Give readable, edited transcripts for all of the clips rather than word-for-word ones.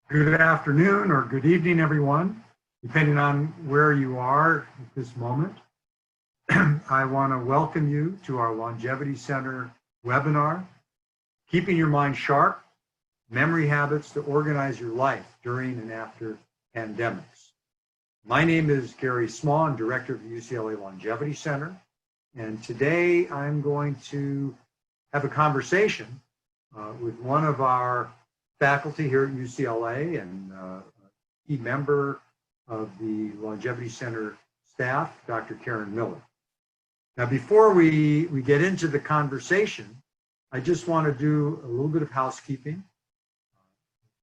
Good afternoon or good evening, everyone, depending on where you are at this moment. I want to welcome you to our Longevity Center webinar, Keeping Your Mind Sharp, Memory Habits to Organize Your Life During and After Pandemics. My name is Gary Small, I'm Director of the UCLA Longevity Center, and today I'm going to have a conversation with one of our faculty here at UCLA and a key member of the Longevity Center staff, Dr. Karen Miller. Now, before we get into the conversation, I just want to do a little bit of housekeeping.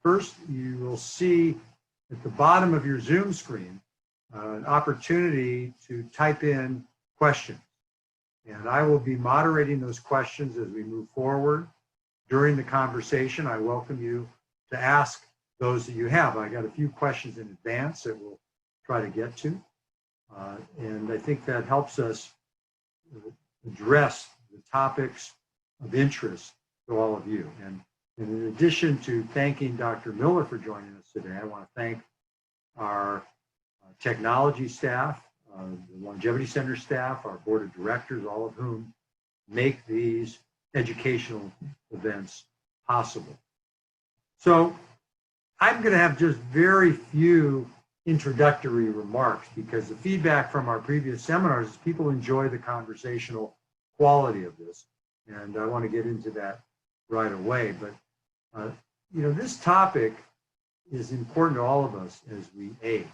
First, you will see at the bottom of your Zoom screen an opportunity to type in questions. And I will be moderating those questions as we move forward. During the conversation, I welcome you to ask those that you have. I got a few questions in advance that we'll try to get to. And I think that helps us address the topics of interest to all of you. And in addition to thanking Dr. Miller for joining us today, I want to thank our technology staff, the Longevity Center staff, our board of directors, all of whom make these educational events possible. So I'm going to have just very few introductory remarks because the feedback from our previous seminars is people enjoy the conversational quality of this. And I want to get into that right away. But, this topic is important to all of us as we age.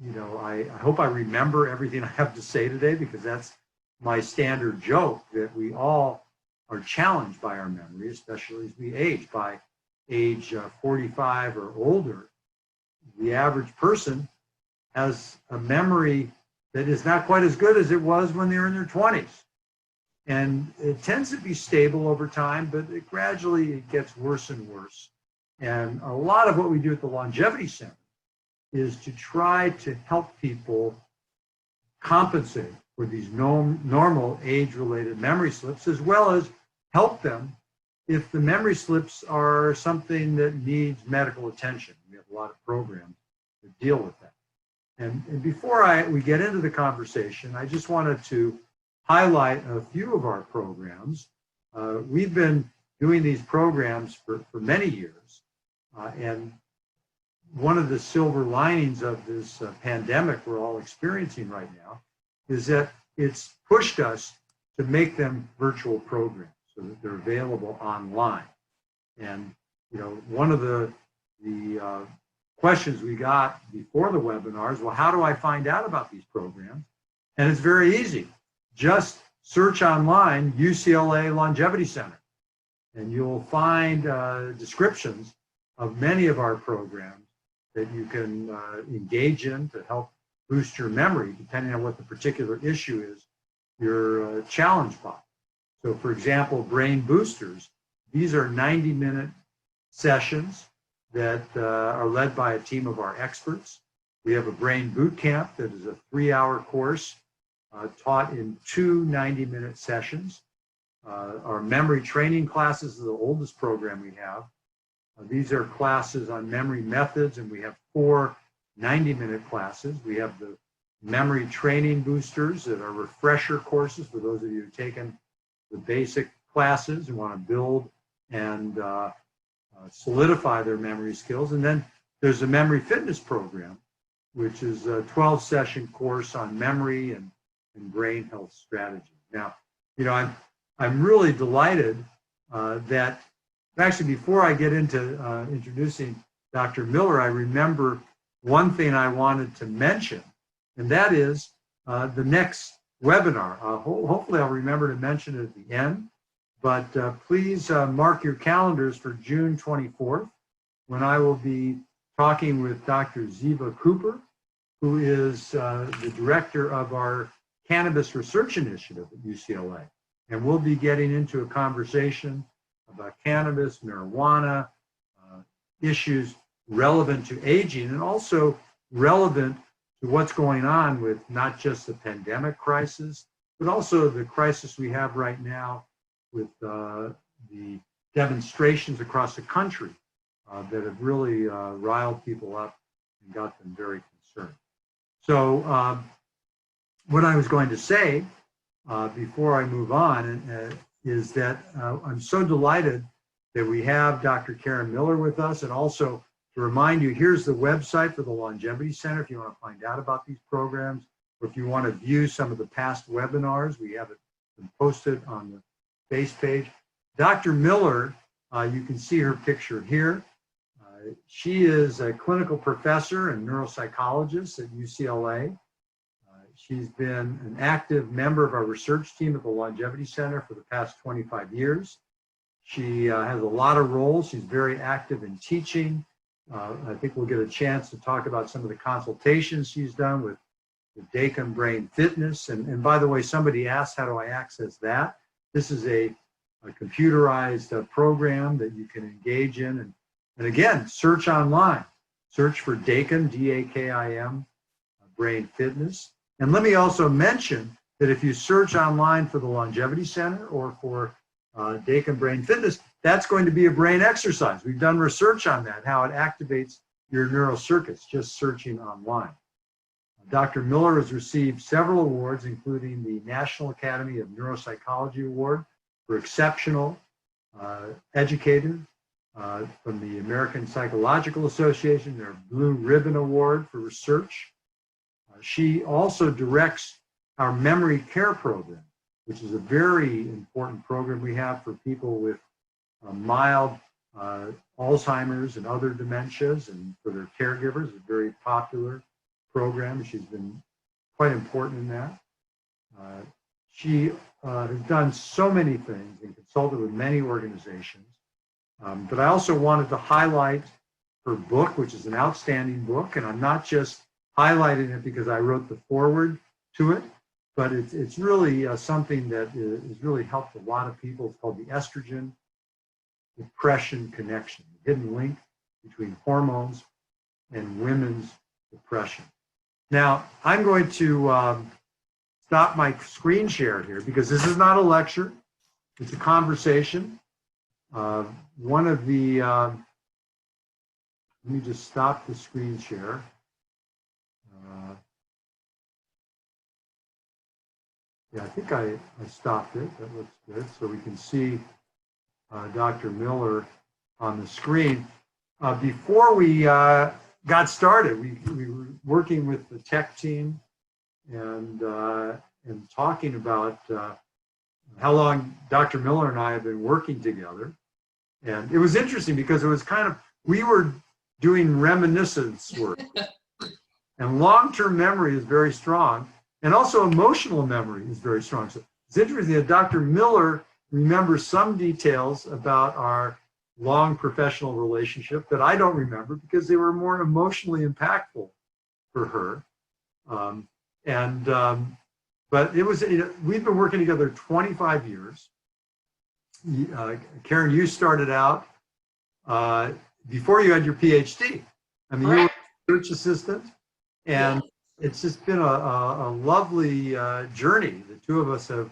I hope I remember everything I have to say today because that's my standard joke, that we all are challenged by our memory, especially as we age. By age 45 or older, the average person has a memory that is not quite as good as it was when they were in their 20s. And it tends to be stable over time, but gradually it gets worse and worse. And a lot of what we do at the Longevity Center is to try to help people compensate for these normal age-related memory slips, as well as help them if the memory slips are something that needs medical attention. We have a lot of programs that deal with that. And before we get into the conversation, I just wanted to highlight a few of our programs. We've been doing these programs for many years. And one of the silver linings of this pandemic we're all experiencing right now is that it's pushed us to make them virtual programs so that they're available online. And one of the questions we got before the webinar is, well, how do I find out about these programs? And it's very easy. Just search online UCLA Longevity Center, and you'll find descriptions of many of our programs that you can engage in to help boost your memory, depending on what the particular issue is you're challenged by. So, for example, brain boosters, these are 90-minute sessions that are led by a team of our experts. We have a brain boot camp that is a 3-hour course taught in 2 90-minute sessions. Our memory training classes is the oldest program we have. These are classes on memory methods, and we have 4 90-minute classes. We have the memory training boosters that are refresher courses for those of you who've taken the basic classes and want to build and solidify their memory skills. And then there's a memory fitness program, which is a 12-session course on memory and brain health strategy. Now, I'm really delighted that actually, before I get into introducing Dr. Miller, I remember one thing I wanted to mention, and that is the next webinar. Hopefully, I'll remember to mention it at the end, but please mark your calendars for June 24th, when I will be talking with Dr. Ziva Cooper, who is the director of our Cannabis Research Initiative at UCLA. And we'll be getting into a conversation about cannabis, marijuana, issues relevant to aging, and also relevant to what's going on with not just the pandemic crisis, but also the crisis we have right now with the demonstrations across the country that have really riled people up and got them very concerned. So what I was going to say before I move on is that I'm so delighted that we have Dr. Karen Miller with us, and also to remind you, here's the website for the Longevity Center if you want to find out about these programs, or if you want to view some of the past webinars, we have it posted on the base page. Dr. Miller, you can see her picture here. She is a clinical professor and neuropsychologist at UCLA. She's been an active member of our research team at the Longevity Center for the past 25 years. She has a lot of roles. She's very active in teaching. I think we'll get a chance to talk about some of the consultations she's done with Dacom Brain Fitness. And by the way, somebody asked, how do I access that? This is a computerized program that you can engage in. And again, search online. Search for Dacom, D-A-K-I-M, Brain Fitness. And let me also mention that if you search online for the Longevity Center or for Dacom Brain Fitness, that's going to be a brain exercise. We've done research on that, how it activates your neural circuits, just searching online. Dr. Miller has received several awards, including the National Academy of Neuropsychology Award for Exceptional Educator from the American Psychological Association, their Blue Ribbon Award for research. She also directs our memory care program, which is a very important program we have for people with mild Alzheimer's and other dementias, and for their caregivers. It's a very popular program. She's been quite important in that. She has done so many things and consulted with many organizations. But I also wanted to highlight her book, which is an outstanding book, and I'm not just highlighting it because I wrote the foreword to it, but it's really something that has really helped a lot of people. It's called The Estrogen Depression Connection, the hidden link between hormones and women's depression. Now, I'm going to stop my screen share here because this is not a lecture, it's a conversation. One of the, let me just stop the screen share. Yeah, I think I stopped it. That looks good. So we can see Dr. Miller on the screen. Before we got started, we were working with the tech team and talking about how long Dr. Miller and I have been working together. And it was interesting because it was kind of, we were doing reminiscence work. And long-term memory is very strong. And also emotional memory is very strong. So it's interesting that Dr. Miller remembers some details about our long professional relationship that I don't remember because they were more emotionally impactful for her. But it was, we've been working together 25 years. Karen, you started out before you had your PhD. I mean, you were a research assistant, and it's just been a lovely journey the two of us have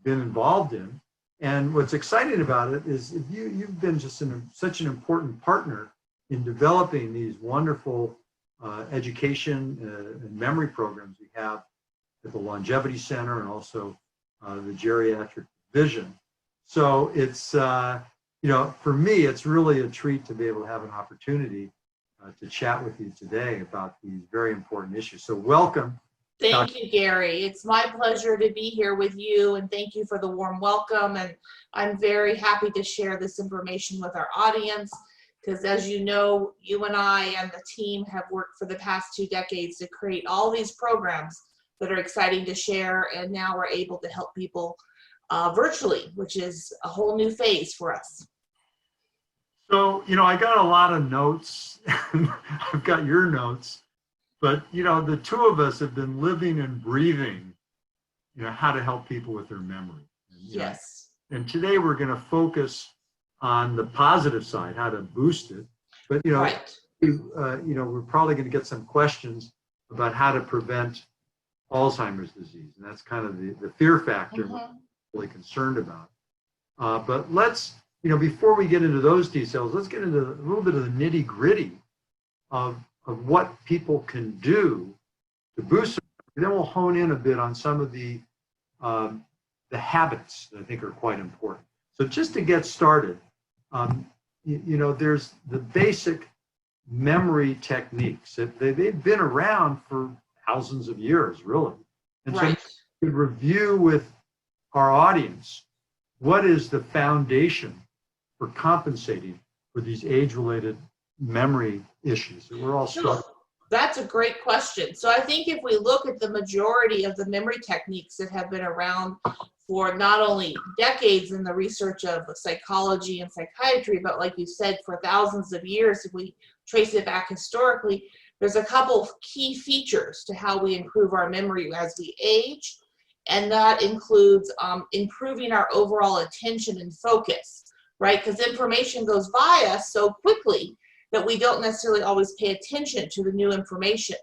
been involved in. And what's exciting about it is you've been just such an important partner in developing these wonderful education and memory programs we have at the Longevity Center and also the Geriatric Division. So it's, for me, it's really a treat to be able to have an opportunity to chat with you today about these very important issues. So welcome. Thank you, Gary. It's my pleasure to be here with you, and thank you for the warm welcome. And I'm very happy to share this information with our audience because, as you know, you and I and the team have worked for the past 2 decades to create all these programs that are exciting to share, and now we're able to help people virtually, which is a whole new phase for us. So, I got a lot of notes. I've got your notes. But, the two of us have been living and breathing, how to help people with their memory. And, yes. And today we're going to focus on the positive side, how to boost it. But, right. We're probably going to get some questions about how to prevent Alzheimer's disease. And that's kind of the fear factor we're really concerned about. But let's, before we get into those details, let's get into a little bit of the nitty gritty of what people can do to boost. Then we'll hone in a bit on some of the habits that I think are quite important. So just to get started, there's the basic memory techniques. They've been around for thousands of years, really. And Right. so we could review with our audience, what is the foundation for compensating for these age-related memory issues that we're all struggling with? That's a great question. So I think if we look at the majority of the memory techniques that have been around for not only decades in the research of psychology and psychiatry, but like you said, for thousands of years, if we trace it back historically, there's a couple of key features to how we improve our memory as we age. And that includes improving our overall attention and focus, right? Because information goes by us so quickly that we don't necessarily always pay attention to the new information.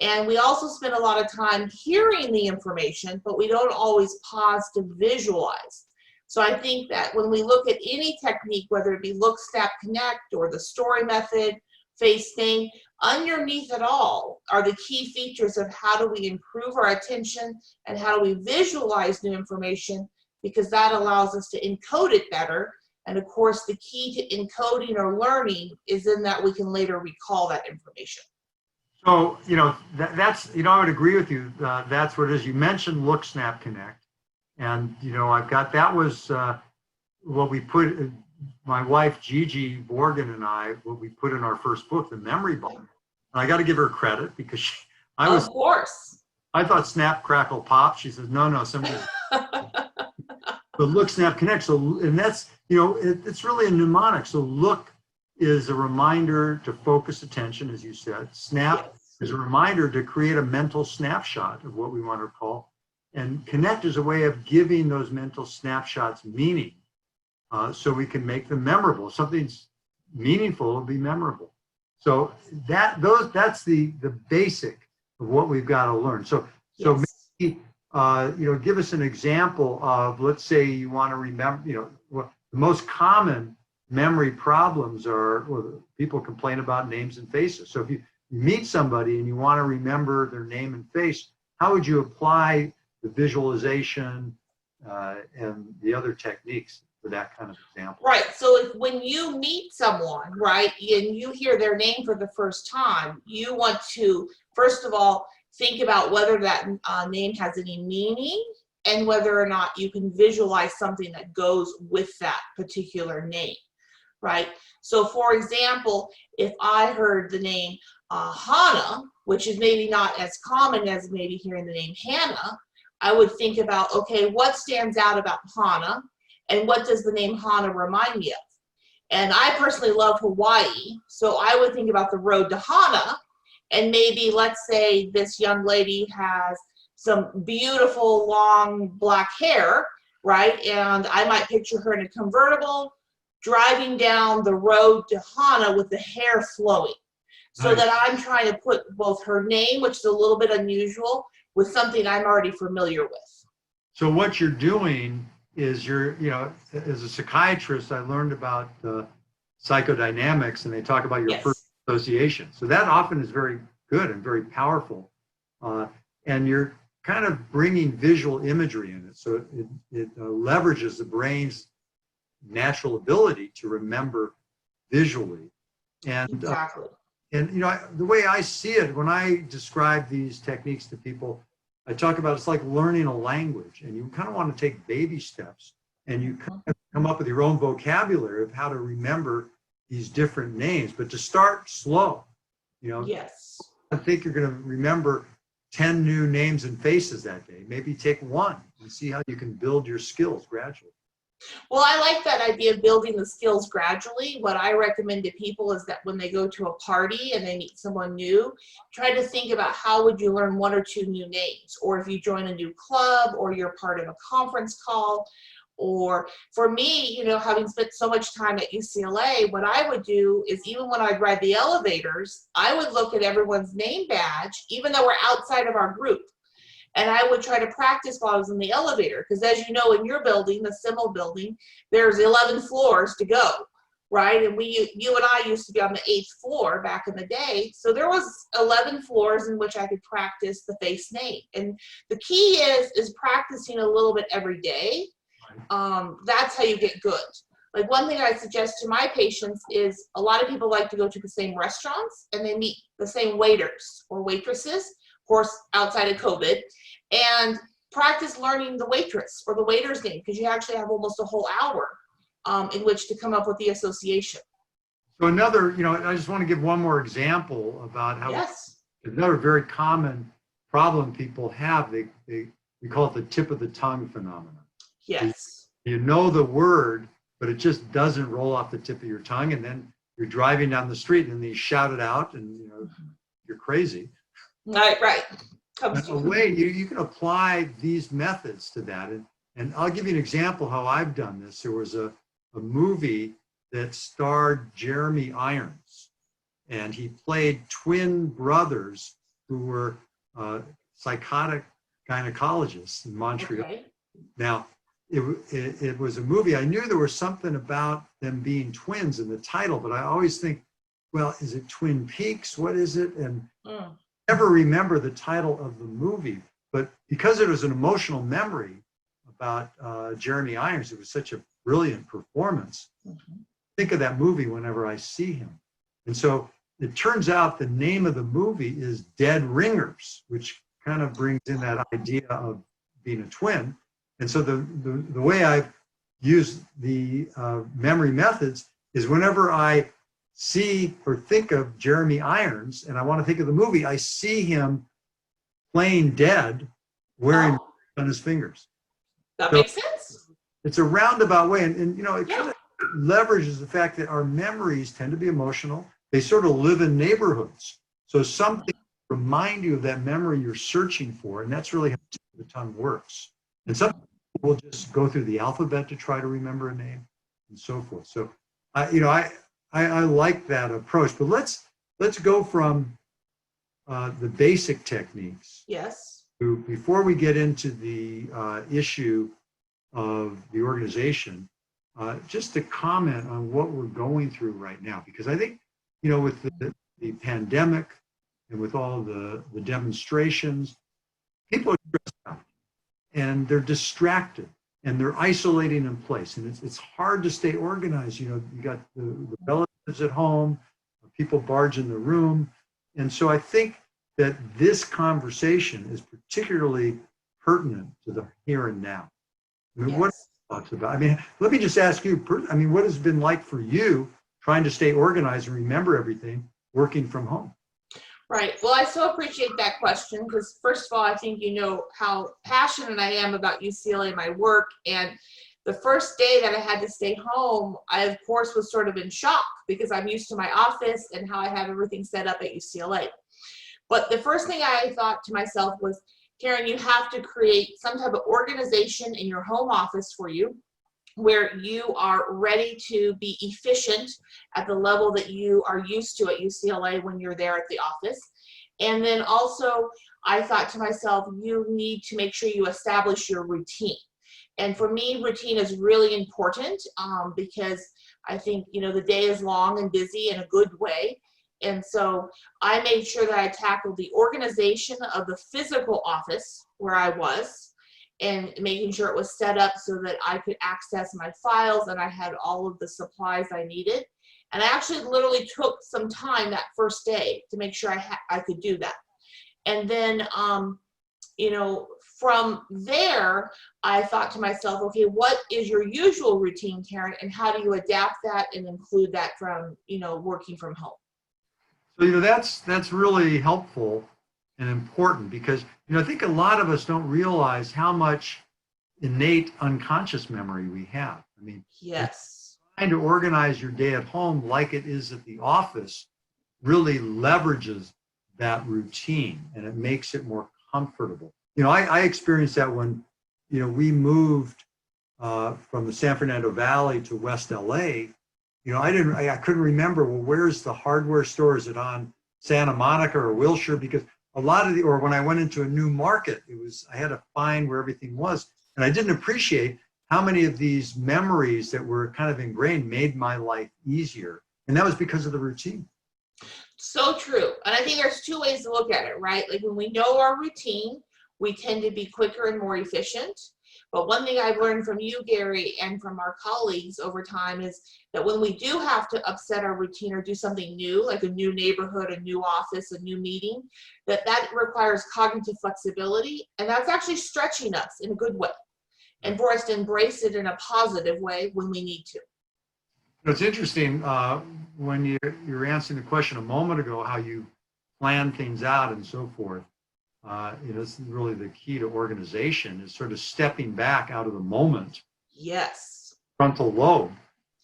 And we also spend a lot of time hearing the information, but we don't always pause to visualize. So I think that when we look at any technique, whether it be look, snap, connect, or the story method, face, name, underneath it all are the key features of how do we improve our attention and how do we visualize new information, because that allows us to encode it better. And of course, the key to encoding or learning is in that we can later recall that information. So, that's, I would agree with you. That's what it is. You mentioned look, snap, connect. And, I've got, that was what we put, my wife, Gigi Borgen, and I, what we put in our first book, The Memory Bomb. And I got to give her credit because Of course. I thought snap, crackle, pop. She says, no, somebody. But look, snap, connect. So, and that's, it's really a mnemonic. So look is a reminder to focus attention, as you said. Snap is a reminder to create a mental snapshot of what we want to recall. And connect is a way of giving those mental snapshots meaning, so we can make them memorable. If something's meaningful, it'll be memorable. So that's the basic of what we've got to learn. So maybe give us an example of, let's say you want to remember, the most common memory problems are, people complain about names and faces. So if you meet somebody and you want to remember their name and face, how would you apply the visualization and the other techniques for that kind of example? Right. So when you meet someone, right, and you hear their name for the first time, you want to, first of all, think about whether that name has any meaning and whether or not you can visualize something that goes with that particular name, right? So for example, if I heard the name Hannah, which is maybe not as common as maybe hearing the name Hannah, I would think about, okay, what stands out about Hannah and what does the name Hannah remind me of? And I personally love Hawaii, so I would think about the road to Hana, and maybe let's say this young lady has some beautiful long black hair, right? And I might picture her in a convertible driving down the road to Hana with the hair flowing. So Nice. that I'm trying to put both her name, which is a little bit unusual, with something I'm already familiar with. So what you're doing is as a psychiatrist, I learned about psychodynamics, and they talk about your Yes. first association. So that often is very good and very powerful. And you're kind of bringing visual imagery in it. So it leverages the brain's natural ability to remember visually. And Exactly. the way I see it, when I describe these techniques to people, I talk about it's like learning a language, and you kind of want to take baby steps, and you kind of come up with your own vocabulary of how to remember these different names, but to start slow. Yes. I think you're going to remember 10 new names and faces that day. Maybe take one and see how you can build your skills gradually. Well, I like that idea of building the skills gradually. What I recommend to people is that when they go to a party and they meet someone new, try to think about how would you learn one or two new names, or if you join a new club, or you're part of a conference call. Or for me, having spent so much time at UCLA, what I would do is even when I'd ride the elevators, I would look at everyone's name badge, even though we're outside of our group. And I would try to practice while I was in the elevator, because as you know, in your building, the Simmel building, there's 11 floors to go, right? And you and I used to be on the 8th floor back in the day. So there was 11 floors in which I could practice the face name. And the key is practicing a little bit every day. That's how you get good. Like one thing I suggest to my patients is a lot of people like to go to the same restaurants and they meet the same waiters or waitresses, of course, outside of COVID, and practice learning the waitress or the waiter's name, because you actually have almost a whole hour in which to come up with the association. So another, I just want to give one more example about how Yes. another very common problem people have, we call it the tip of the tongue phenomenon. Yes. You know the word, but it just doesn't roll off the tip of your tongue, and then you're driving down the street and you shout it out, and you're crazy. Right. That's a way you can apply these methods to that, and I'll give you an example how I've done this. There was a movie that starred Jeremy Irons, and he played twin brothers who were psychotic gynecologists in Montreal. Okay. Now, it was a movie. I knew there was something about them being twins in the title, but I always think, well, is it Twin Peaks? What is it? And never remember the title of the movie, but because it was an emotional memory about Jeremy Irons, it was such a brilliant performance. Think of that movie whenever I see him. And so it turns out the name of the movie is Dead Ringers, which kind of brings in that idea of being a twin. And so the way I've used the memory methods is whenever I see or think of Jeremy Irons and I want to think of the movie, I see him playing dead wearing on his fingers. That makes sense. It's a roundabout way. And it kind of leverages the fact that our memories tend to be emotional. They sort of live in neighborhoods. So something remind you of that memory you're searching for, and that's really how the tongue works. And some people will just go through the alphabet to try to remember a name and so forth. So I like that approach. But let's go from the basic techniques. Yes. Before we get into the issue of the organization, just to comment on what we're going through right now, because I think, with the pandemic and with all the demonstrations, people are stressed out and they're distracted and they're isolating in place. And it's hard to stay organized. You got the relatives at home, people barge in the room. And so I think that this conversation is particularly pertinent to the here and now. I mean, what are your thoughts about? I mean, let me just ask you, what has it been like for you trying to stay organized and remember everything working from home? Right. Well, I so appreciate that question because, first of all, I think you know how passionate I am about UCLA and my work. And the first day that I had to stay home, I, of course, was sort of in shock because I'm used to my office and how I have everything set up at UCLA. But the first thing I thought to myself was, Karen, you have to create some type of organization in your home office for you where you are ready to be efficient at the level that you are used to at UCLA when you're there at the office. And then also, I thought to myself, you need to make sure you establish your routine. And for me, routine is really important because I think, the day is long and busy in a good way. And so I made sure that I tackled the organization of the physical office where I was and making sure it was set up so that I could access my files and I had all of the supplies I needed. And I actually literally took some time that first day to make sure I could do that. And then, from there, I thought to myself, okay, what is your usual routine, Karen, and how do you adapt that and include that from, working from home? So, that's really helpful and important because, I think a lot of us don't realize how much innate unconscious memory we have. I mean, yes, trying to organize your day at home like it is at the office really leverages that routine and it makes it more comfortable. I experienced that when, we moved from the San Fernando Valley to West LA. I couldn't remember, well, where's the hardware store? Is it on Santa Monica or Wilshire? Because a lot of the, or when I went into a new market, I had to find where everything was. And I didn't appreciate how many of these memories that were kind of ingrained made my life easier. And that was because of the routine. So true. And I think there's two ways to look at it, right? Like when we know our routine, we tend to be quicker and more efficient. But one thing I've learned from you, Gary, and from our colleagues over time is that when we do have to upset our routine or do something new, like a new neighborhood, a new office, a new meeting, that requires cognitive flexibility. And that's actually stretching us in a good way. And for us to embrace it in a positive way when we need to. It's interesting when you were answering the question a moment ago, how you plan things out and so forth. This is really the key to organization, is sort of stepping back out of the moment. Yes. Frontal lobe.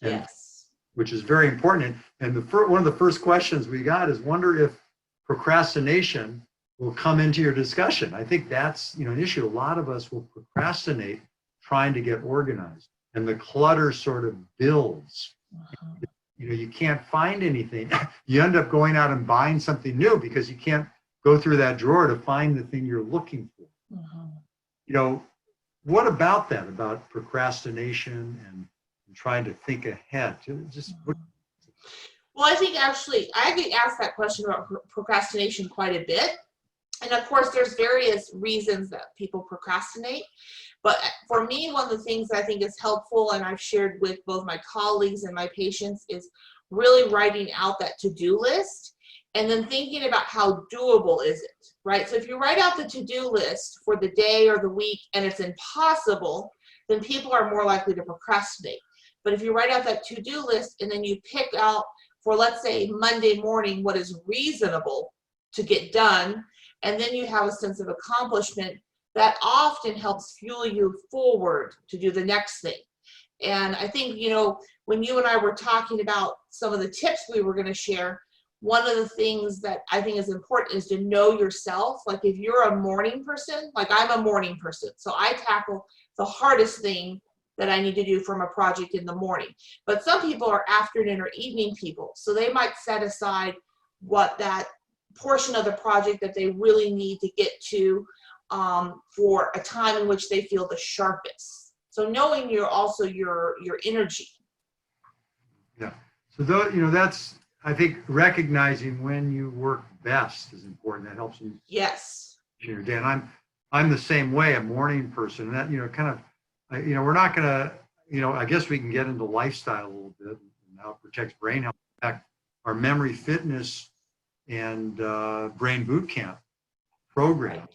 Yes. Which is very important. And one of the first questions we got is, wonder if procrastination will come into your discussion. I think that's an issue. A lot of us will procrastinate trying to get organized, and the clutter sort of builds. You can't find anything. You end up going out and buying something new because you can't go through that drawer to find the thing you're looking for. What about that, about procrastination and trying to think ahead? Well, I think actually, I get asked that question about procrastination quite a bit. And of course, there's various reasons that people procrastinate. But for me, one of the things I think is helpful, and I've shared with both my colleagues and my patients, is really writing out that to-do list and then thinking about how doable is it, right? So if you write out the to-do list for the day or the week and it's impossible, then people are more likely to procrastinate. But if you write out that to-do list and then you pick out for, let's say, Monday morning, what is reasonable to get done, and then you have a sense of accomplishment, that often helps fuel you forward to do the next thing. And I think, when you and I were talking about some of the tips we were going to share, one of the things that I think is important is to know yourself. Like if you're a morning person, like I'm a morning person, so I tackle the hardest thing that I need to do from a project in the morning. But some people are afternoon or evening people, so they might set aside what that portion of the project that they really need to get to for a time in which they feel the sharpest. So knowing your energy. Yeah. So that's, I think, recognizing when you work best is important. That helps you. Yes. In your day. And I'm the same way, a morning person. And that we're not going to, I guess we can get into lifestyle a little bit and how it protects brain health. In fact, our memory fitness and brain boot camp program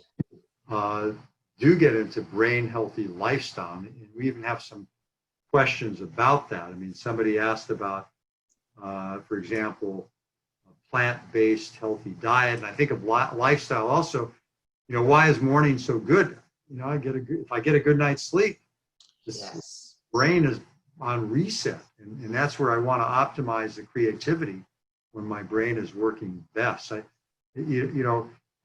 do get into brain healthy lifestyle. And we even have some questions about that. I mean, somebody asked about, for example, a plant-based healthy diet. And I think of lifestyle also, why is morning so good? If I get a good night's sleep, this brain is on reset. And that's where I want to optimize the creativity when my brain is working best.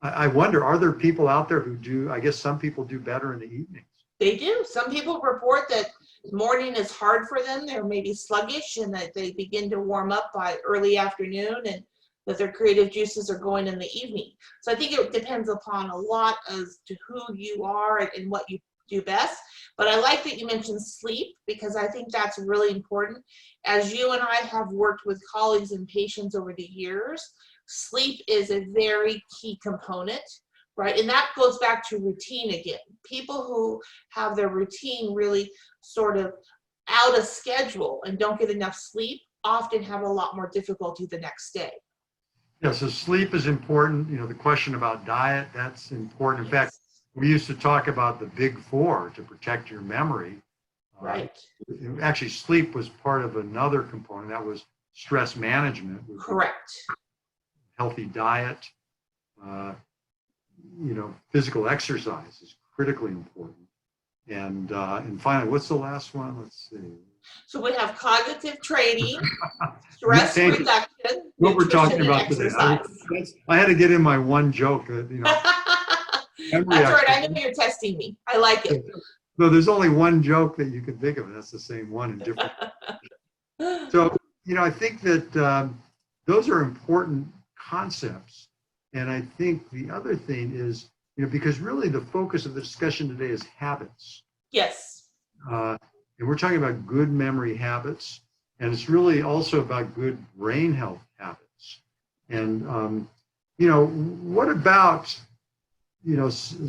I wonder, are there people out there who do, I guess some people do better in the evenings? They do. Some people report that morning is hard for them. They're maybe sluggish and that they begin to warm up by early afternoon and that their creative juices are going in the evening. So I think it depends upon a lot as to who you are and what you do best. But I like that you mentioned sleep because I think that's really important. As you and I have worked with colleagues and patients over the years, sleep is a very key component, right? And that goes back to routine again. People who have their routine really sort of out of schedule and don't get enough sleep often have a lot more difficulty the next day. Yeah, so sleep is important. The question about diet, that's important. In fact, we used to talk about the big four to protect your memory. Right. Actually, sleep was part of another component. That was stress management. Correct. Healthy diet, physical exercise is critically important. And finally, what's the last one? Let's see. So we have cognitive training, stress reduction, what we're talking about today. I had to get in my one joke. That's right. I know you're testing me. I like it. No, there's only one joke that you can think of, and that's the same one in different. So, I think that those are important concepts. And I think the other thing is, because really the focus of the discussion today is habits. Yes. And we're talking about good memory habits, and it's really also about good brain health habits. And, what about,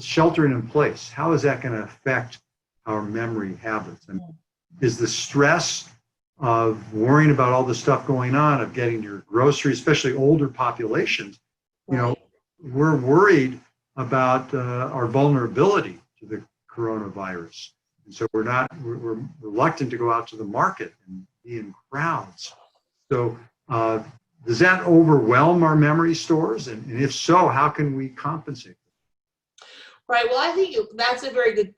sheltering in place? How is that going to affect our memory habits? And is the stress of worrying about all the stuff going on, of getting your groceries, especially older populations, we're worried about our vulnerability to the coronavirus. And so we're reluctant to go out to the market and be in crowds. So does that overwhelm our memory stores? And if so, how can we compensate? Right. Well, I think that's a very good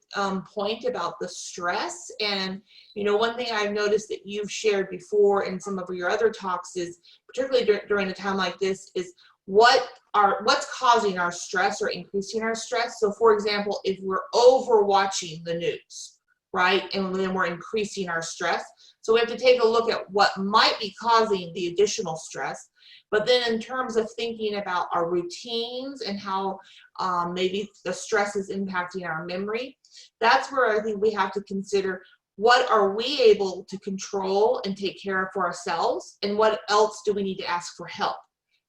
point about the stress. And, one thing I've noticed that you've shared before in some of your other talks is, particularly during a time like this, is what's causing our stress or increasing our stress. So, for example, if we're overwatching the news, right, and then we're increasing our stress. So we have to take a look at what might be causing the additional stress. But then in terms of thinking about our routines and how maybe the stress is impacting our memory, that's where I think we have to consider what are we able to control and take care of for ourselves, and what else do we need to ask for help,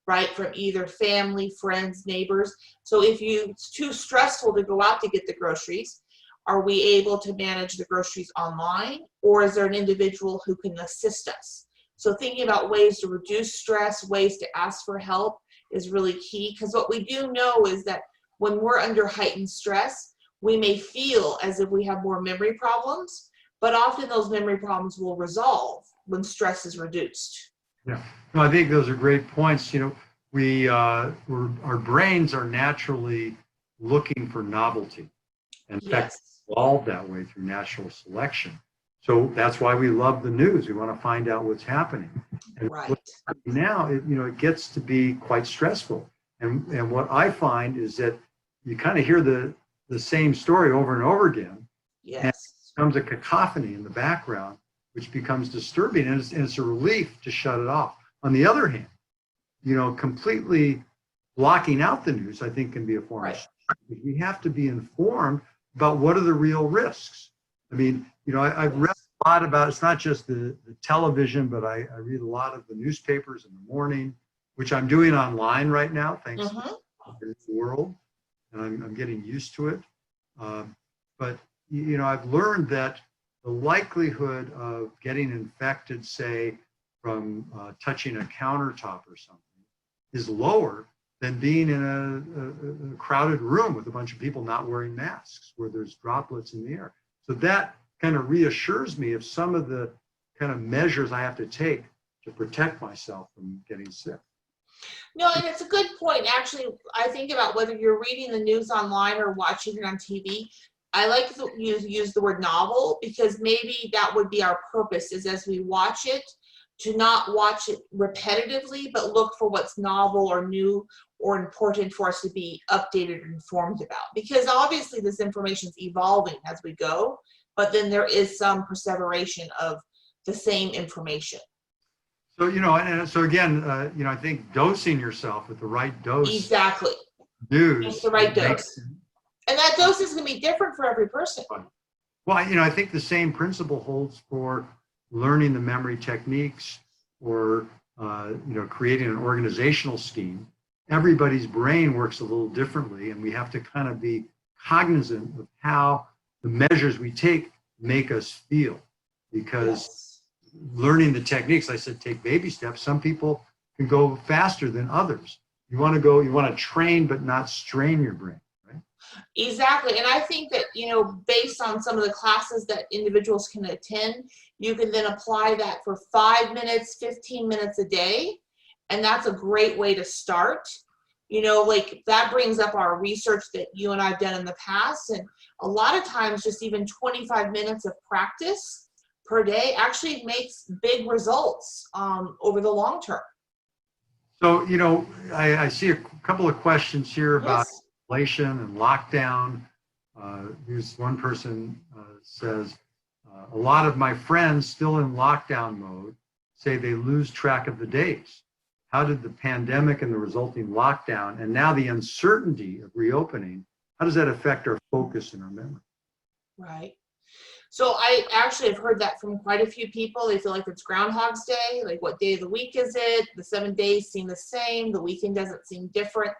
right, from either family, friends, neighbors. So if it's too stressful to go out to get the groceries, are we able to manage the groceries online, or is there an individual who can assist us? So thinking about ways to reduce stress, ways to ask for help is really key, because what we do know is that when we're under heightened stress, we may feel as if we have more memory problems, but often those memory problems will resolve when stress is reduced. Yeah, no, I think those are great points. Our brains are naturally looking for novelty. In fact, evolved that way through natural selection. So that's why we love the news. We want to find out what's happening. And now, it gets to be quite stressful. And what I find is that you kind of hear the same story over and over again. Yes. And it becomes a cacophony in the background, which becomes disturbing, and it's a relief to shut it off. On the other hand, completely blocking out the news, I think, can be a form of stress. We have to be informed about what are the real risks. I mean, I've read a lot about, it's not just the television, but I read a lot of the newspapers in the morning, which I'm doing online right now, thanks to the world, and I'm getting used to it. But, I've learned that the likelihood of getting infected, say, from touching a countertop or something, is lower than being in a crowded room with a bunch of people not wearing masks, where there's droplets in the air. So that kind of reassures me of some of the kind of measures I have to take to protect myself from getting sick. No, and it's a good point. Actually, I think about whether you're reading the news online or watching it on TV. I like to use the word novel, because maybe that would be our purpose, is as we watch it, to not watch it repetitively, but look for what's novel or new or important for us to be updated and informed about. Because obviously this information is evolving as we go, but then there is some perseveration of the same information. So, and so again, I think dosing yourself with the right dose. Exactly. News. It's the right dose. And that dose is going to be different for every person. Well, I think the same principle holds for learning the memory techniques, or, creating an organizational scheme. Everybody's brain works a little differently, and we have to kind of be cognizant of how the measures we take make us feel. Because learning the techniques, I said, take baby steps. Some people can go faster than others. You want to train but not strain your brain, right? Exactly. And I think that, based on some of the classes that individuals can attend, you can then apply that for 5 minutes, 15 minutes a day. And that's a great way to start. That brings up our research that you and I've done in the past. And a lot of times, just even 25 minutes of practice per day actually makes big results over the long term. So, I see a couple of questions here about isolation and lockdown. Here's one person says, a lot of my friends still in lockdown mode say they lose track of the days. how did the pandemic and the resulting lockdown and now the uncertainty of reopening, how does that affect our focus and our memory? Right. So I actually have heard that from quite a few people. They feel like it's Groundhog's Day. Like, what day of the week is it? The 7 days seem the same. The weekend doesn't seem different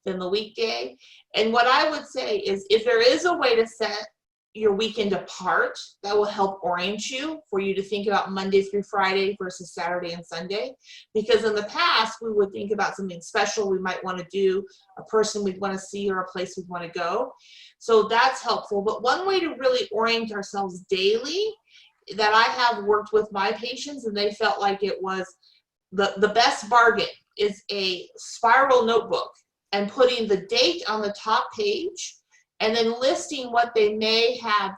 than the weekday. And what I would say is, if there is a way to set your weekend apart, that will help orient you, for you to think about Monday through Friday versus Saturday and Sunday. Because in the past, we would think about something special we might want to do, a person we'd want to see, or a place we'd want to go. So that's helpful. But one way to really orient ourselves daily, that I have worked with my patients and they felt like it was the best bargain, is a spiral notebook, and putting the date on the top page, and then listing what they may have,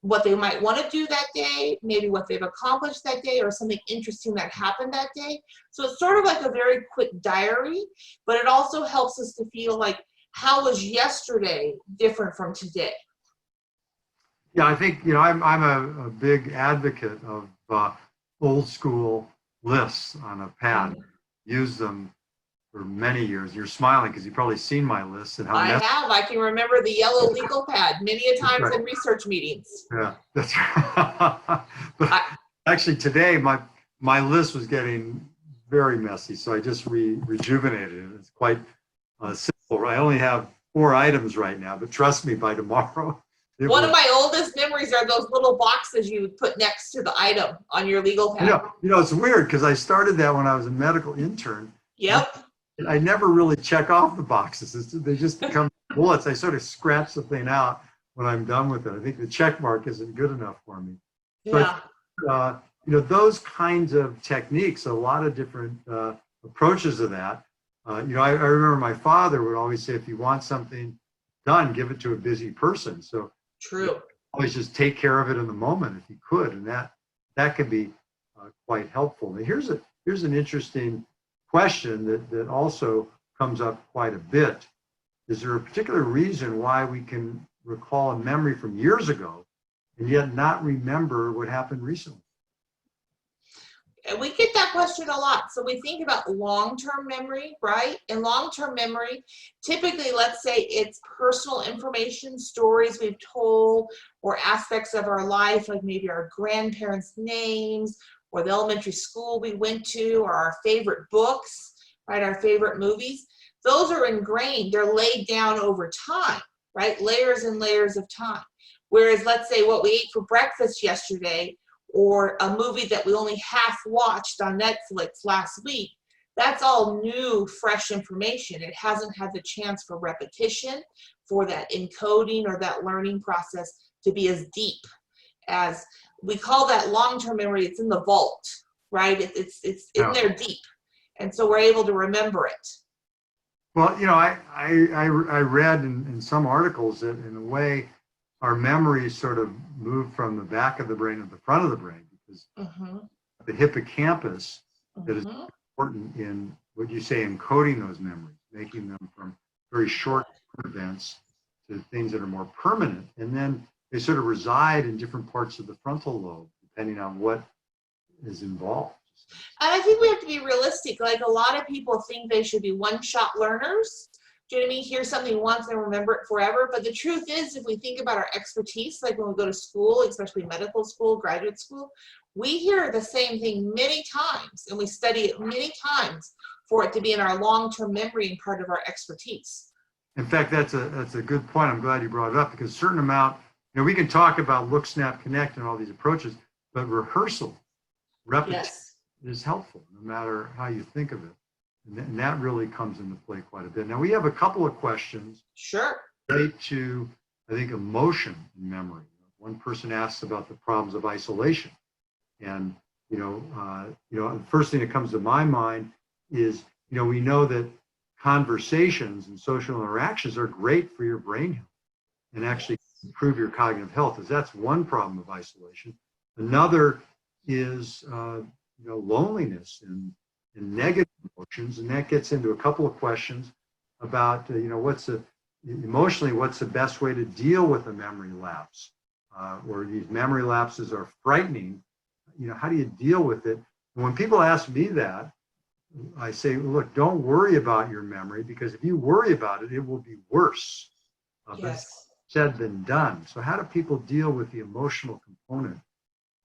what they might want to do that day, maybe what they've accomplished that day, or something interesting that happened that day. So it's sort of like a very quick diary, but it also helps us to feel like, how was yesterday different from today? Yeah, I think, I'm a big advocate of old school lists on a pad. Use them for many years. You're smiling because you've probably seen my list and how I have. I can remember the yellow legal pad many a times in research meetings. Yeah, that's right. But actually today, my list was getting very messy, so I just rejuvenated it. It's quite simple. I only have 4 items right now, but trust me, by tomorrow. One of my oldest memories are those little boxes you would put next to the item on your legal pad. It's weird because I started that when I was a medical intern. Yep. I never really check off the boxes. They just become bullets. I sort of scratch the thing out when I'm done with it. I think the check mark isn't good enough for me. Yeah. But, those kinds of techniques, a lot of different approaches to that. I remember my father would always say, if you want something done, give it to a busy person. So true. Always just take care of it in the moment if you could. And that can be quite helpful. Now, here's an interesting question that also comes up quite a bit. Is there a particular reason why we can recall a memory from years ago and yet not remember what happened recently? And we get that question a lot. So we think about long-term memory, right? And long-term memory, typically, let's say it's personal information, stories we've told, or aspects of our life, like maybe our grandparents' names, or the elementary school we went to, or our favorite books, right? Our favorite movies. Those are ingrained. They're laid down over time, right? Layers and layers of time. Whereas, let's say what we ate for breakfast yesterday, or a movie that we only half watched on Netflix last week, that's all new, fresh information. It hasn't had the chance for repetition, for that encoding or that learning process to be as deep as, we call that long-term memory. It's in the vault, right? It's in there deep. And so we're able to remember it. Well, I read in some articles that in a way our memories sort of move from the back of the brain to the front of the brain, because the hippocampus that is important in, what you say, encoding those memories, making them from very short events to things that are more permanent. And then they sort of reside in different parts of the frontal lobe, depending on what is involved. And I think we have to be realistic. Like, a lot of people think they should be one-shot learners. Do you know what I mean? Hear something once and remember it forever. But the truth is, if we think about our expertise, like when we go to school, especially medical school, graduate school, we hear the same thing many times, and we study it many times for it to be in our long-term memory and part of our expertise. In fact, that's a good point. I'm glad you brought it up, because a certain amount, we can talk about look, snap, connect and all these approaches, but rehearsal, repetition is helpful, no matter how you think of it. And that really comes into play quite a bit. Now, we have a couple of questions related to, I think, emotion and memory. One person asks about the problems of isolation. And, the first thing that comes to my mind is, we know that conversations and social interactions are great for your brain health and actually improve your cognitive health, as that's one problem of isolation. Another is, loneliness and negative emotions, and that gets into a couple of questions about emotionally, what's the best way to deal with a memory lapse, or these memory lapses are frightening. How do you deal with it? And when people ask me that, I say, look, don't worry about your memory, because if you worry about it, it will be worse. But Yes. said than done. So how do people deal with the emotional component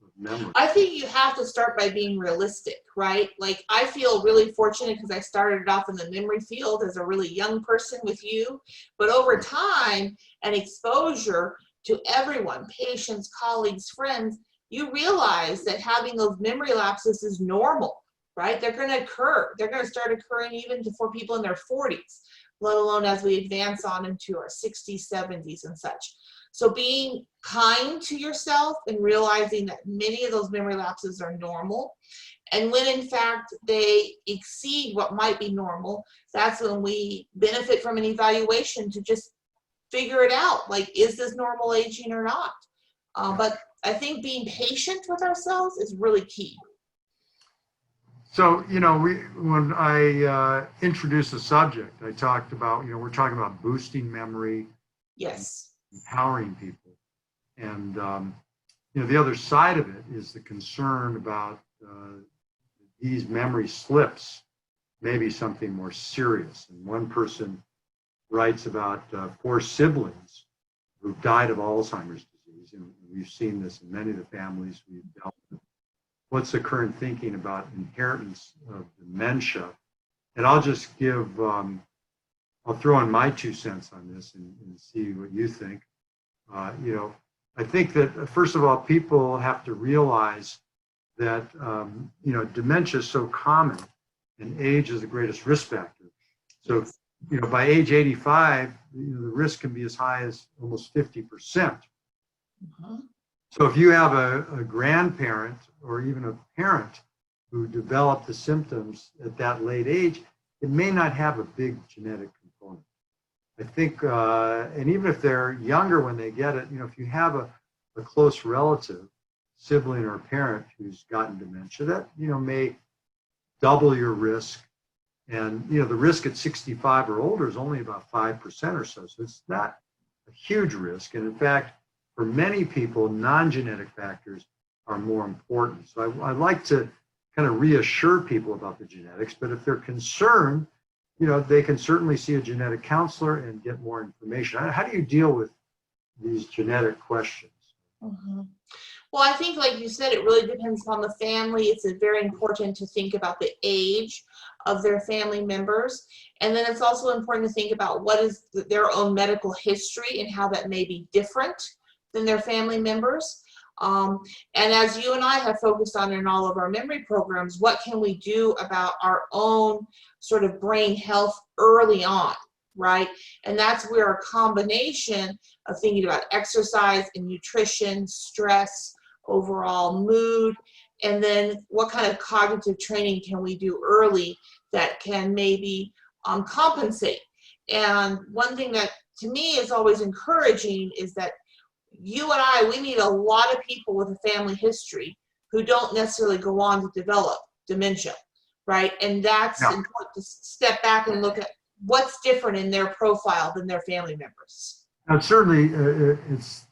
of memory? I think you have to start by being realistic, right? Like, I feel really fortunate because I started off in the memory field as a really young person with you, but over time and exposure to everyone, patients, colleagues, friends, you realize that having those memory lapses is normal, right? They're going to occur. They're going to start occurring even for people in their 40s, let alone as we advance on into our 60s, 70s, and such. So being kind to yourself and realizing that many of those memory lapses are normal. And when in fact they exceed what might be normal, that's when we benefit from an evaluation to just figure it out. Like, is this normal aging or not? But I think being patient with ourselves is really key. So, when I introduced the subject, I talked about, we're talking about boosting memory, Yes. empowering people. And, the other side of it is the concern about these memory slips, maybe something more serious. And one person writes about 4 siblings who died of Alzheimer's disease. And we've seen this in many of the families we've dealt with. What's the current thinking about inheritance of dementia? And I'll just I'll throw in my 2 cents on this and see what you think. I think that, first of all, people have to realize that, dementia is so common and age is the greatest risk factor. So, by age 85, the risk can be as high as almost 50%. Mm-hmm. So if you have a grandparent or even a parent who developed the symptoms at that late age, it may not have a big genetic component. I think, and even if they're younger when they get it, if you have a close relative, sibling or parent who's gotten dementia, that, may double your risk. And, the risk at 65 or older is only about 5% or so. So it's not a huge risk. And in fact, for many people, non-genetic factors are more important. So I like to kind of reassure people about the genetics, but if they're concerned, they can certainly see a genetic counselor and get more information. How do you deal with these genetic questions? Mm-hmm. Well, I think, like you said, it really depends upon the family. It's very important to think about the age of their family members. And then it's also important to think about what is their own medical history and how that may be different than their family members. And as you and I have focused on in all of our memory programs, what can we do about our own sort of brain health early on, right? And that's where a combination of thinking about exercise and nutrition, stress, overall mood, and then what kind of cognitive training can we do early that can maybe compensate. And one thing that to me is always encouraging is that you and I, we meet a lot of people with a family history who don't necessarily go on to develop dementia, right? And that's important to step back and look at what's different in their profile than their family members. Now, certainly, it's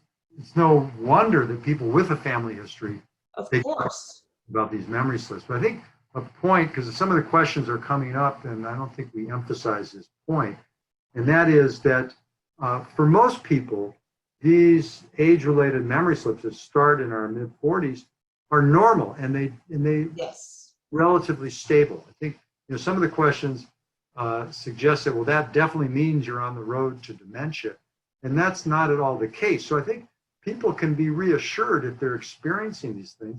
no wonder that people with a family history Of course. About these memory slips. But I think a point, because some of the questions are coming up, and I don't think we emphasize this point, and that is that for most people, these age-related memory slips that start in our mid-40s are normal, and they Yes. relatively stable. I think some of the questions suggest that, well, that definitely means you're on the road to dementia, and that's not at all the case. So I think people can be reassured if they're experiencing these things.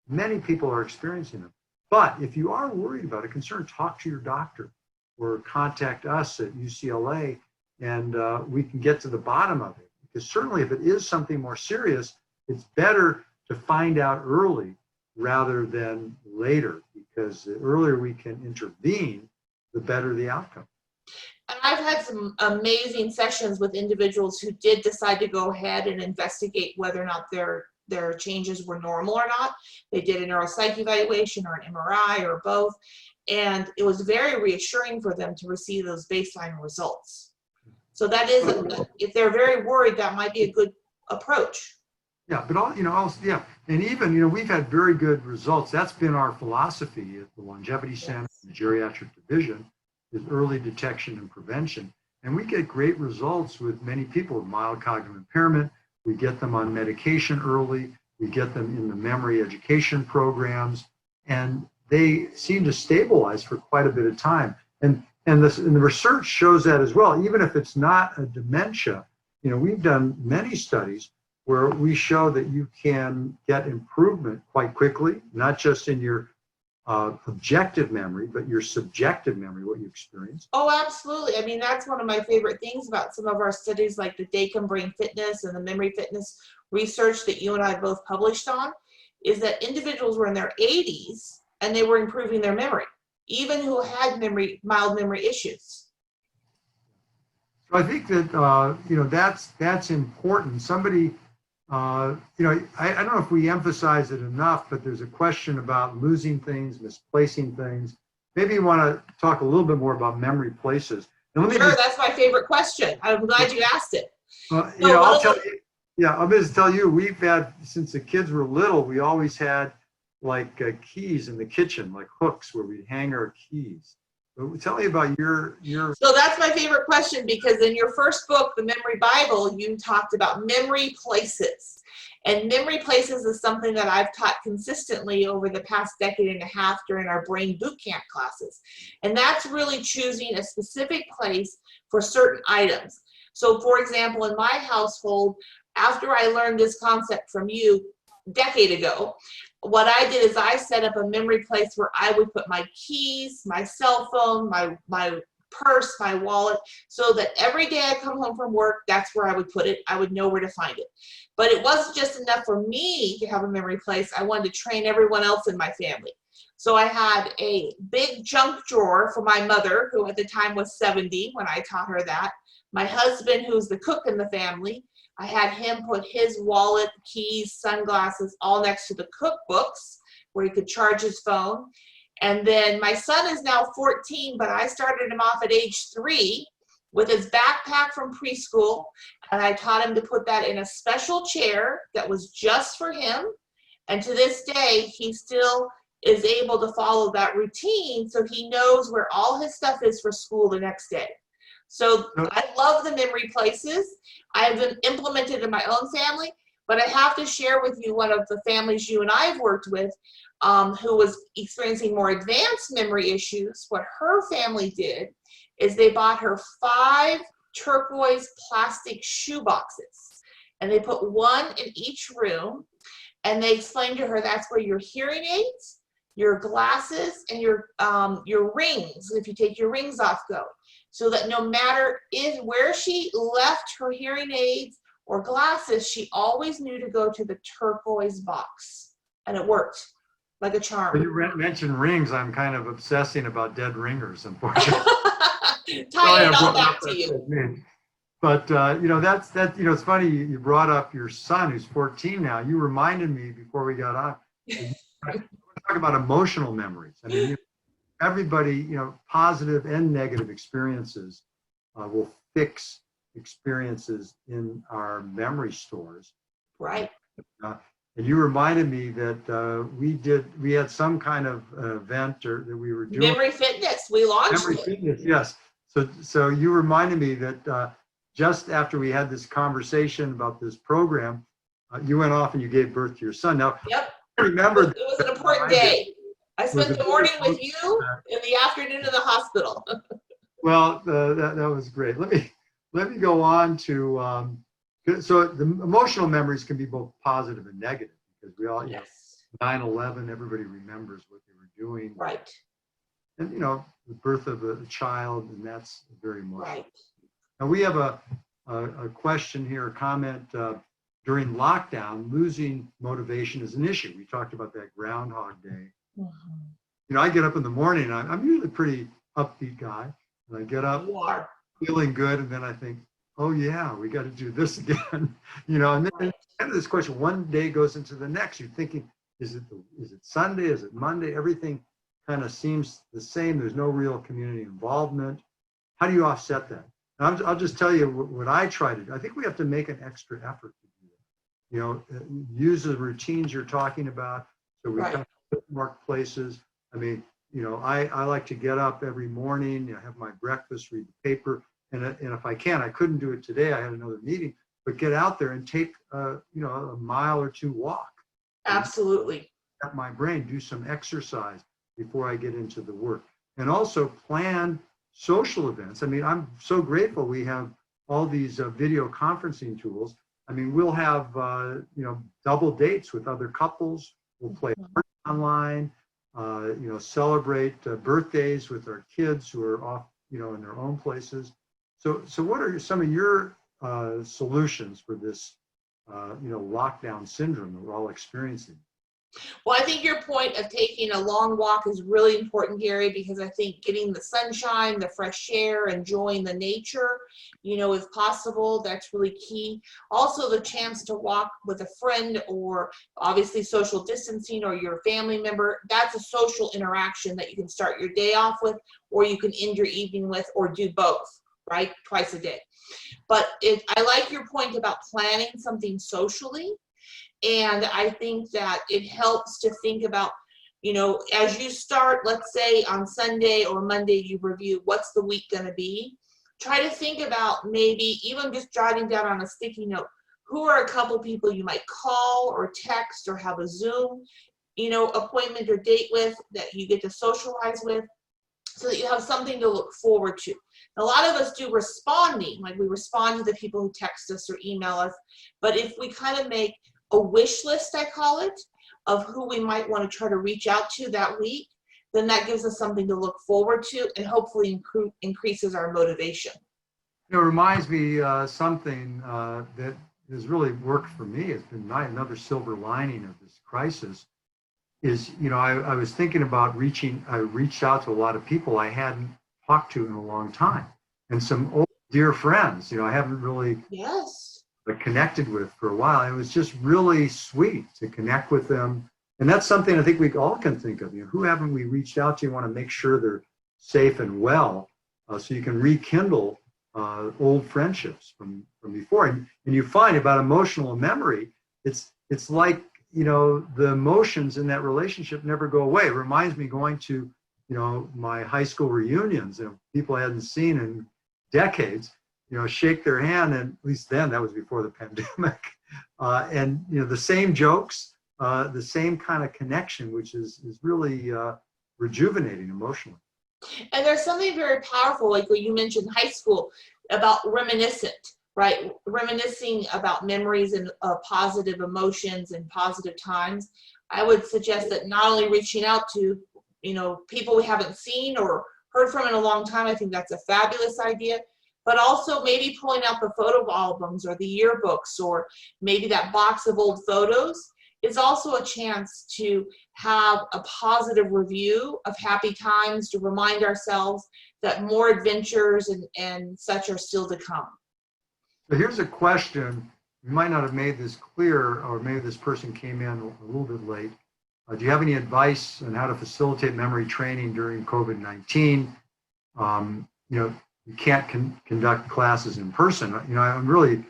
Many people are experiencing them. But if you are worried about a concern, talk to your doctor or contact us at UCLA, and we can get to the bottom of it. Because certainly if it is something more serious, it's better to find out early rather than later, because the earlier we can intervene, the better the outcome. And I've had some amazing sessions with individuals who did decide to go ahead and investigate whether or not their changes were normal or not. They did a neuropsych evaluation or an MRI or both. And it was very reassuring for them to receive those baseline results. So that is, if they're very worried, that might be a good approach. Yeah, but also, yeah, and even, we've had very good results. That's been our philosophy at the Longevity Center, Yes. the Geriatric Division, is early detection and prevention. And we get great results with many people with mild cognitive impairment. We get them on medication early. We get them in the memory education programs, and they seem to stabilize for quite a bit of time. And the research shows that as well. Even if it's not a dementia, we've done many studies where we show that you can get improvement quite quickly, not just in your objective memory, but your subjective memory, what you experience. Oh, absolutely. I mean, that's one of my favorite things about some of our studies, like the Daycom Brain Fitness and the Memory Fitness research that you and I both published on, is that individuals were in their 80s and they were improving their memory, even who had mild memory issues. So I think that that's important. Somebody, I don't know if we emphasize it enough, but there's a question about losing things, misplacing things. Maybe you want to talk a little bit more about memory places. Sure, that's my favorite question. I'm glad you asked it. I'll tell you. Yeah, I'm going to tell you, we've had, since the kids were little, we always had like keys in the kitchen, like hooks where we'd hang our keys. But tell me about your. So that's my favorite question, because in your first book, The Memory Bible, you talked about memory places. And memory places is something that I've taught consistently over the past decade and a half during our brain boot camp classes. And that's really choosing a specific place for certain items. So for example, in my household, after I learned this concept from you a decade ago, what I did is I set up a memory place where I would put my keys, my cell phone, my purse, my wallet, so that every day I come home from work, that's where I would put it. I would know where to find it. But it wasn't just enough for me to have a memory place. I wanted to train everyone else in my family. So I had a big junk drawer for my mother, who at the time was 70 when I taught her that. My husband, who's the cook in the family, I had him put his wallet, keys, sunglasses, all next to the cookbooks where he could charge his phone. And then my son is now 14, but I started him off at age 3 with his backpack from preschool. And I taught him to put that in a special chair that was just for him. And to this day, he still is able to follow that routine, so he knows where all his stuff is for school the next day. So I love the memory places. I've been implemented in my own family, but I have to share with you one of the families you and I have worked with, who was experiencing more advanced memory issues. What her family did is they bought her 5 turquoise plastic shoe boxes, and they put one in each room, and they explained to her that's where your hearing aids, your glasses, and your rings, if you take your rings off, go. So that no matter where she left her hearing aids or glasses, she always knew to go to the turquoise box. And it worked like a charm. When you mentioned rings, I'm kind of obsessing about dead ringers, unfortunately. Tying it all back to you. But, it's funny, you brought up your son who's 14 now. You reminded me before we got on, talk about emotional memories. I mean, everybody, positive and negative experiences will fix experiences in our memory stores. Right. And you reminded me that we had some kind of event that we were doing. Memory Fitness, we launched Memory Fitness, yes. So you reminded me that just after we had this conversation about this program, you went off and you gave birth to your son. Now, yep. I remember it was an important day. I spent the morning with you and the afternoon in the hospital. Well, that was great. Let me go on to so the emotional memories can be both positive and negative, because we all, yes. 9/11, everybody remembers what they were doing. Right. And the birth of a child, and that's very emotional. Right. Now we have a question here, a comment. During lockdown, losing motivation is an issue. We talked about that Groundhog Day. Mm-hmm. I get up in the morning, I'm usually a pretty upbeat guy, and I get up feeling good, and then I think, oh yeah, we got to do this again. And then kind of this question, one day goes into the next. You're thinking, is it Sunday? Is it Monday? Everything kind of seems the same. There's no real community involvement. How do you offset that? I'll just tell you what I try to do. I think we have to make an extra effort to do that. use the routines you're talking about. So we Right. kind of mark places. I mean, I like to get up every morning, have my breakfast, read the paper. And if I can, I couldn't do it today. I had another meeting, but get out there and take, a mile or two walk. Absolutely. Let my brain do some exercise before I get into the work. And also plan social events. I mean, I'm so grateful we have all these video conferencing tools. I mean, we'll have, double dates with other couples. We'll play online, celebrate birthdays with our kids who are off, in their own places. So what are some of your solutions for this, lockdown syndrome that we're all experiencing? Well, I think your point of taking a long walk is really important, Gary, because I think getting the sunshine, the fresh air, enjoying the nature, if possible, that's really key. Also, the chance to walk with a friend, or obviously social distancing, or your family member, that's a social interaction that you can start your day off with, or you can end your evening with, or do both, right? Twice a day. But I like your point about planning something socially. And I think that it helps to think about, as you start, let's say on Sunday or Monday, you review what's the week going to be. Try to think about maybe even just jotting down on a sticky note, who are a couple people you might call or text or have a Zoom, appointment or date with that you get to socialize with, so that you have something to look forward to. A lot of us do responding, like we respond to the people who text us or email us. But if we kind of make a wish list, I call it, of who we might want to try to reach out to that week, then that gives us something to look forward to and hopefully increases our motivation. It reminds me something that has really worked for me. It's been another silver lining of this crisis is, I was thinking about I reached out to a lot of people I hadn't talked to in a long time, and some old dear friends, I haven't really connected with for a while. And it was just really sweet to connect with them. And that's something I think we all can think of. Who haven't we reached out to? You want to make sure they're safe and well, so you can rekindle old friendships from before. And you find about emotional memory, it's like, the emotions in that relationship never go away. It reminds me going to, my high school reunions, people I hadn't seen in decades, shake their hand, and at least then, that was before the pandemic, and the same jokes, the same kind of connection, which is really rejuvenating emotionally. And there's something very powerful, like what you mentioned, high school, about reminiscent, right? Reminiscing about memories and positive emotions and positive times. I would suggest that not only reaching out to, people we haven't seen or heard from in a long time, I think that's a fabulous idea, but also maybe pulling out the photo albums or the yearbooks, or maybe that box of old photos is also a chance to have a positive review of happy times, to remind ourselves that more adventures and such are still to come. So here's a question. You might not have made this clear, or maybe this person came in a little bit late. Do you have any advice on how to facilitate memory training during COVID-19? You can't conduct classes in person. I'm really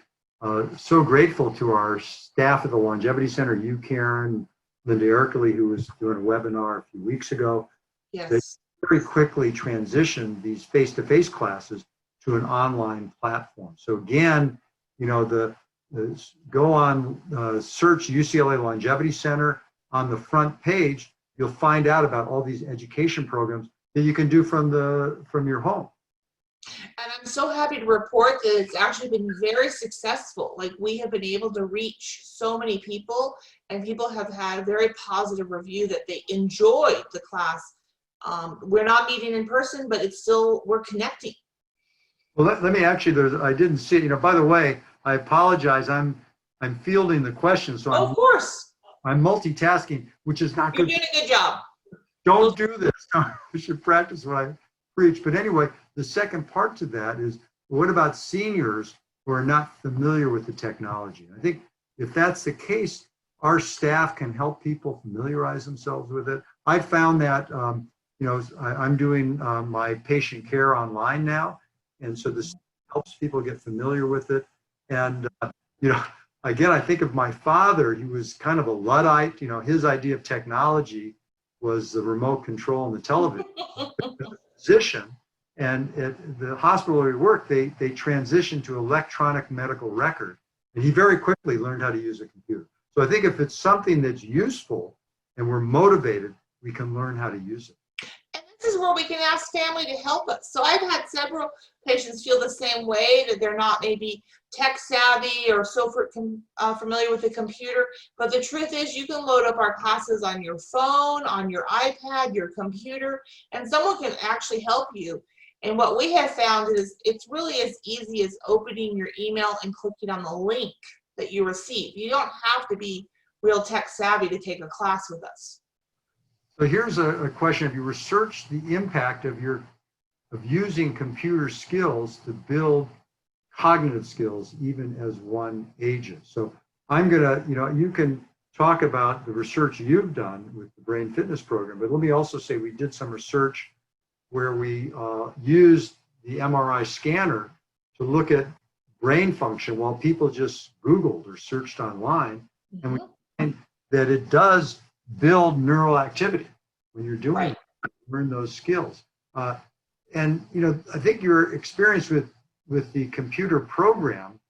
so grateful to our staff at the Longevity Center, you, Karen, Linda Erkley, who was doing a webinar a few weeks ago. Yes. They very quickly transitioned these face-to-face classes to an online platform. So again, go on, search UCLA Longevity Center. On the front page, you'll find out about all these education programs that you can do from your home. And I'm so happy to report that it's actually been very successful. Like, we have been able to reach so many people, and people have had a very positive review that they enjoyed the class. We're not meeting in person, but we're connecting. Well, let me actually, I didn't see, by the way, I apologize. I'm fielding the questions. So of course. I'm multitasking, which is not good. You're doing a good job. Don't do this. I should practice what I preach. But anyway, the second part to that is, what about seniors who are not familiar with the technology? I think if that's the case, our staff can help people familiarize themselves with it. I found that, I'm doing my patient care online now. And so this helps people get familiar with it. And, again, I think of my father. He was kind of a Luddite. His idea of technology was the remote control and the television. Physician, and at the hospital where he worked, they transitioned to electronic medical record, and he very quickly learned how to use a computer. So I think if it's something that's useful and we're motivated, we can learn how to use it. And this is where we can ask family to help us. So I've had several patients feel the same way, that they're not maybe tech savvy or so familiar with the computer. But the truth is, you can load up our classes on your phone, on your iPad, your computer, and someone can actually help you. And what we have found is it's really as easy as opening your email and clicking on the link that you receive. You don't have to be real tech savvy to take a class with us. So here's a question. Have you researched the impact of using computer skills to build cognitive skills even as one ages? So I'm gonna, you can talk about the research you've done with the brain fitness program, but let me also say we did some research where we used the MRI scanner to look at brain function while people just Googled or searched online. And we find that it does build neural activity when you're doing it, learn those skills. And I think your experience with the computer program,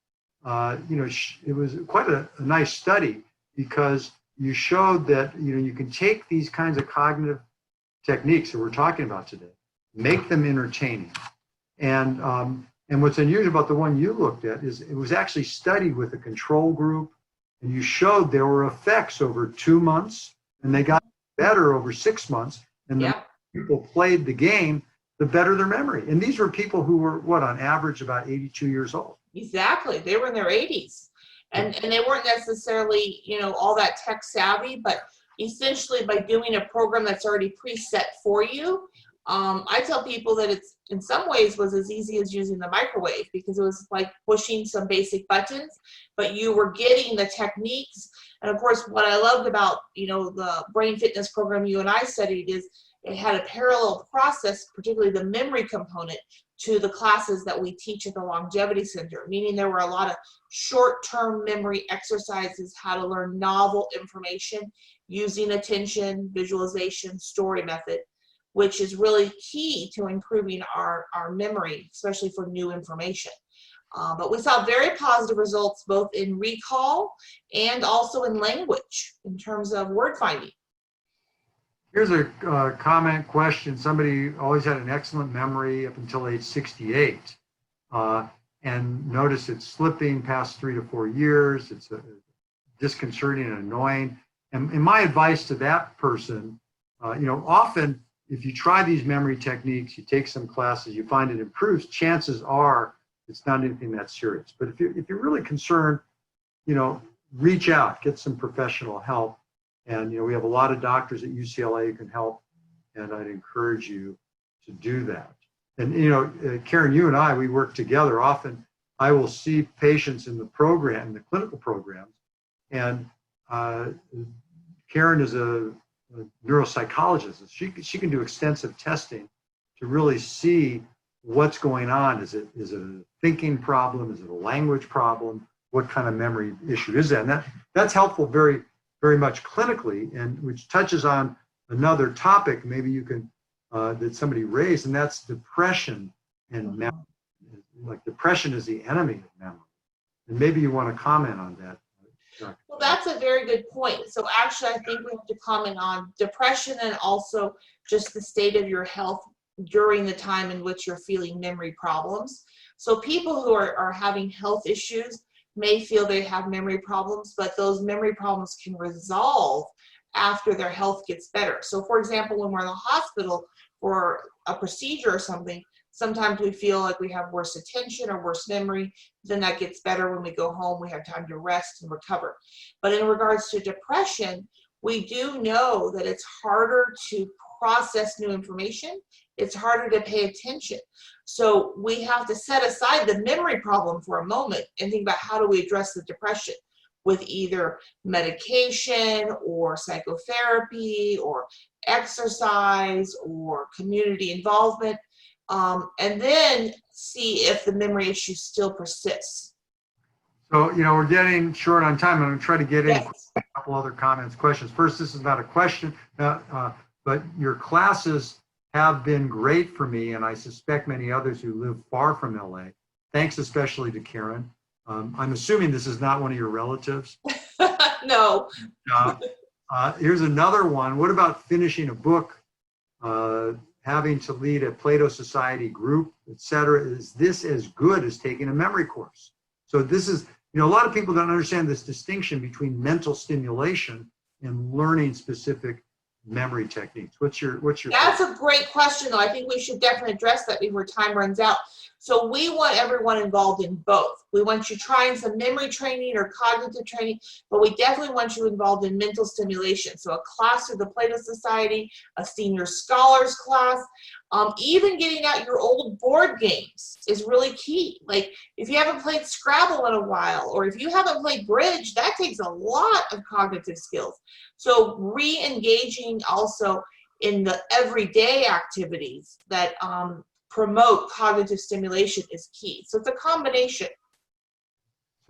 it was quite a nice study, because you showed that you can take these kinds of cognitive techniques that we're talking about today, make them entertaining. And what's unusual about the one you looked at is it was actually studied with a control group, and you showed there were effects over 2 months, and they got better over 6 months. And the more people played the game, the better their memory. And these were people who were, on average, about 82 years old. Exactly. They were in their 80s. And they weren't necessarily, all that tech savvy, but essentially by doing a program that's already preset for you, I tell people that it's in some ways was as easy as using the microwave, because it was like pushing some basic buttons, but you were getting the techniques. And of course, what I loved about, the brain fitness program you and I studied is it had a parallel process, particularly the memory component, to the classes that we teach at the Longevity Center, meaning there were a lot of short-term memory exercises, how to learn novel information using attention, visualization, story method, which is really key to improving our memory, especially for new information. But we saw very positive results both in recall and also in language in terms of word finding. Here's a comment question. Somebody always had an excellent memory up until age 68, and notice it's slipping past 3 to 4 years. It's disconcerting and annoying. And my advice to that person, often if you try these memory techniques, you take some classes, you find it improves, chances are it's not anything that serious. But if you're really concerned, reach out, get some professional help. And we have a lot of doctors at UCLA who can help, and I'd encourage you to do that. And Karen, you and I, we work together. Often I will see patients in the program, in the clinical programs, and Karen is a neuropsychologist. She can do extensive testing to really see what's going on. Is it a thinking problem? Is it a language problem? What kind of memory issue is that? And that's helpful very, very much clinically, and which touches on another topic maybe you can that somebody raised, and that's depression and memory. Like depression is the enemy of memory. And maybe you want to comment on that. Well, that's a very good point. So actually, I think we have to comment on depression and also just the state of your health during the time in which you're feeling memory problems. So people who are having health issues may feel they have memory problems, but those memory problems can resolve after their health gets better. So for example, when we're in the hospital for a procedure or something, sometimes we feel like we have worse attention or worse memory. Then that gets better when we go home. We have time to rest and recover. But in regards to depression, we do know that it's harder to process new information. It's harder to pay attention. So we have to set aside the memory problem for a moment and think about how do we address the depression with either medication or psychotherapy or exercise or community involvement. And then see if the memory issue still persists. So, we're getting short on time. I'm going to try to get in Yes. a couple other comments, questions. First, this is not a question, but your classes have been great for me, and I suspect many others who live far from LA. Thanks especially to Karen. I'm assuming this is not one of your relatives. No. Here's another one. What about finishing a book, having to lead a Plato Society group, etc.? Is this as good as taking a memory course? So this is, a lot of people don't understand this distinction between mental stimulation and learning specific memory techniques. What's your That's a great question, though. I think we should definitely address that before time runs out. So we want everyone involved in both. We want you trying some memory training or cognitive training, but we definitely want you involved in mental stimulation. So a class through the Plato Society, a senior scholars class, even getting out your old board games is really key. Like if you haven't played Scrabble in a while, or if you haven't played Bridge, that takes a lot of cognitive skills. So re-engaging also in the everyday activities that promote cognitive stimulation is key. So it's a combination.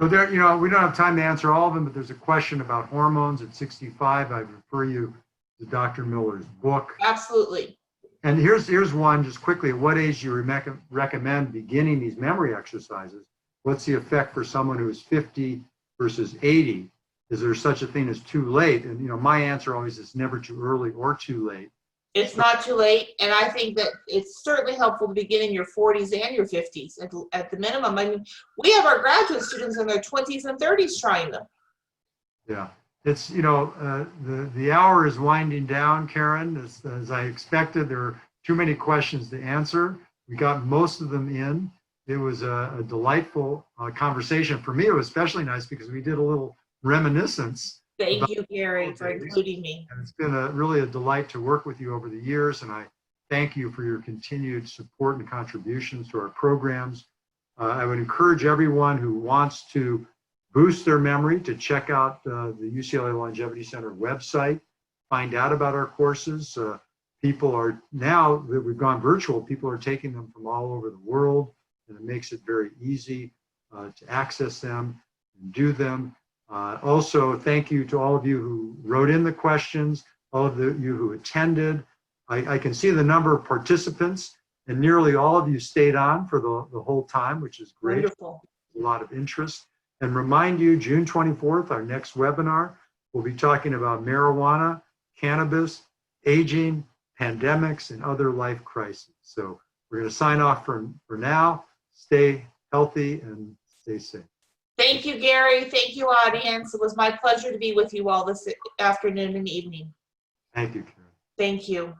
So there, we don't have time to answer all of them, but there's a question about hormones at 65. I refer you to Dr. Miller's book. Absolutely. And here's one just quickly. At what age do you recommend beginning these memory exercises? What's the effect for someone who is 50 versus 80? Is there such a thing as too late? And my answer always is never too early or too late. It's not too late, and I think that it's certainly helpful to begin in your 40s and your 50s at the minimum. I mean, we have our graduate students in their 20s and 30s trying them. Yeah, it's the hour is winding down, Karen. As I expected, there are too many questions to answer. We got most of them in. It was a delightful conversation. For me, it was especially nice because we did a little reminiscence. Thank you, Gary, for including me. And it's been really a delight to work with you over the years, and I thank you for your continued support and contributions to our programs. I would encourage everyone who wants to boost their memory to check out the UCLA Longevity Center website, find out about our courses. People are, now that we've gone virtual, people are taking them from all over the world, and it makes it very easy to access them and do them. Also, thank you to all of you who wrote in the questions, all of you who attended. I can see the number of participants, and nearly all of you stayed on for the whole time, which is great. Wonderful. A lot of interest. And remind you, June 24th, our next webinar, we'll be talking about marijuana, cannabis, aging, pandemics, and other life crises. So we're going to sign off for now. Stay healthy and stay safe. Thank you, Gary. Thank you, audience. It was my pleasure to be with you all this afternoon and evening. Thank you, Karen. Thank you.